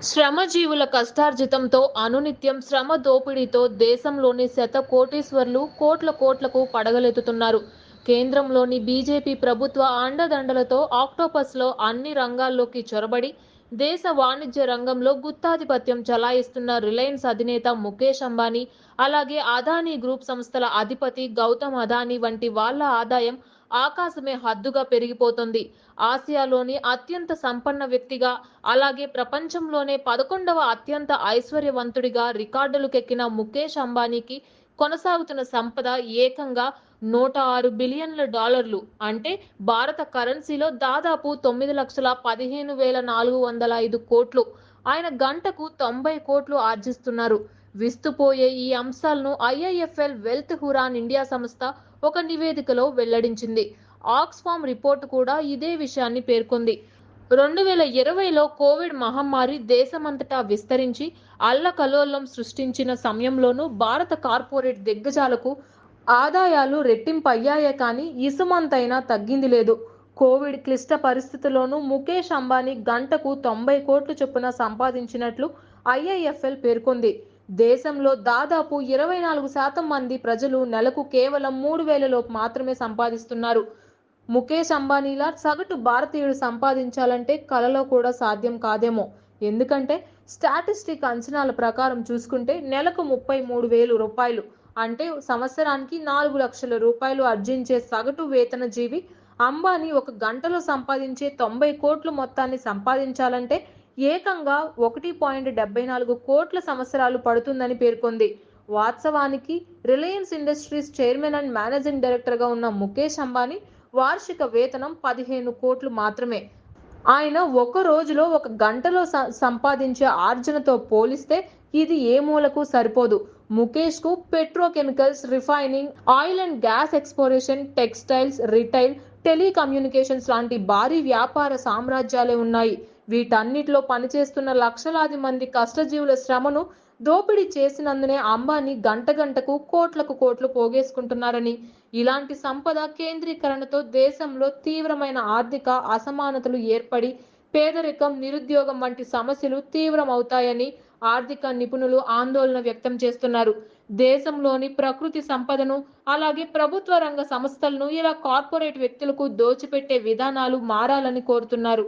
శ్రమజీవుల కష్టార్జితంతో అనునిత్యం శ్రమ దోపిడీతో దేశంలోని శతకోటీశ్వర్లు కోట్లకు పడగలెత్తుతున్నారు. కేంద్రంలోని బీజేపీ ప్రభుత్వ అండదండలతో ఆక్టోపస్లో అన్ని రంగాల్లోకి చొరబడి దేశ వాణిజ్య రంగంలో గుత్తాధిపత్యం చలాయిస్తున్న రిలయన్స్ అధినేత ముఖేష్ అంబానీ, అలాగే అదానీ గ్రూప్ సంస్థల అధిపతి గౌతమ్ అదానీ వంటి వాళ్ళ ఆదాయం ఆకాశమే హద్దుగా పెరిగిపోతుంది. ఆసియాలోని అత్యంత సంపన్న వ్యక్తిగా, అలాగే ప్రపంచంలోనే 11వ అత్యంత ఐశ్వర్యవంతుడిగా రికార్డులకెక్కిన ముఖేష్ అంబానీకి కొనసాగుతున్న సంపద ఏకంగా $106 బిలియన్లు, అంటే భారత కరెన్సీలో దాదాపు 9,15,405 కోట్లు. ఆయన గంటకు 90 కోట్లు ఆర్జిస్తున్నారు. విస్తుపోయే ఈ అంశాలను ఐఐఎఫ్ఎల్ వెల్త్ హురాన్ ఇండియా సంస్థ ఒక నివేదికలో వెల్లడించింది. ఆక్స్ఫామ్ రిపోర్టు కూడా ఇదే విషయాన్ని పేర్కొంది. 2020లో కోవిడ్ మహమ్మారి దేశమంతటా విస్తరించి అల్లకల్లోలం సృష్టించిన సమయంలోనూ భారత కార్పొరేట్ దిగ్గజాలకు ఆదాయాలు రెట్టింపయ్యాయే కానీ ఇసుమంతైనా తగ్గింది లేదు. కోవిడ్ క్లిష్ట పరిస్థితుల్లోనూ ముఖేష్ అంబానీ గంటకు 90 కోట్లు చొప్పున సంపాదించినట్లు ఐఐఎఫ్ఎల్ పేర్కొంది. దేశంలో దాదాపు 24% మంది ప్రజలు నెలకు కేవలం 3,000 లోపు మాత్రమే సంపాదిస్తున్నారు. ముఖేష్ అంబానీలా సగటు భారతీయుడు సంపాదించాలంటే కలలో కూడా సాధ్యం కాదేమో. ఎందుకంటే స్టాటిస్టిక్ అంచనాల ప్రకారం చూసుకుంటే నెలకు 33,000 రూపాయలు, అంటే సంవత్సరానికి 4 లక్షల రూపాయలు ఆర్జించే సగటు వేతన జీవి అంబానీ ఒక గంటలో సంపాదించే 90 కోట్ల మొత్తాన్ని సంపాదించాలంటే ఏకంగా 1.74 కోట్ల సంవత్సరాలు పడుతుందని పేర్కొంది. వాస్తవానికి Reliance industries chairman and managing డైరెక్టర్గా ఉన్న ముఖేష్ అంబానీ వార్షిక వేతనం 15 కోట్లు మాత్రమే. ఆయన ఒక రోజులో ఒక గంటలో సంపాదించే ఆర్జనతో పోలిస్తే ఇది ఏ మూలకు సరిపోదు. ముఖేష్ కు petrochemicals, refining, oil and gas exploration, textiles, retail, telecommunications లాంటి భారీ వ్యాపార సామ్రాజ్యాలే ఉన్నాయి. వీటన్నిటిలో పనిచేస్తున్న లక్షలాది మంది కష్టజీవుల శ్రమను దోపిడీ చేసినందునే అంబానీ గంటకు కోట్లు పోగేసుకుంటున్నారని, ఇలాంటి సంపద కేంద్రీకరణతో దేశంలో తీవ్రమైన ఆర్థిక అసమానతలు ఏర్పడి పేదరికం, నిరుద్యోగం వంటి సమస్యలు తీవ్రమవుతాయని ఆర్థిక నిపుణులు ఆందోళన వ్యక్తం చేస్తున్నారు. దేశంలోని ప్రకృతి సంపదను, అలాగే ప్రభుత్వ రంగ సంస్థలను ఇలా కార్పొరేట్ వ్యక్తులకు దోచిపెట్టే విధానాలు మారాలని కోరుతున్నారు.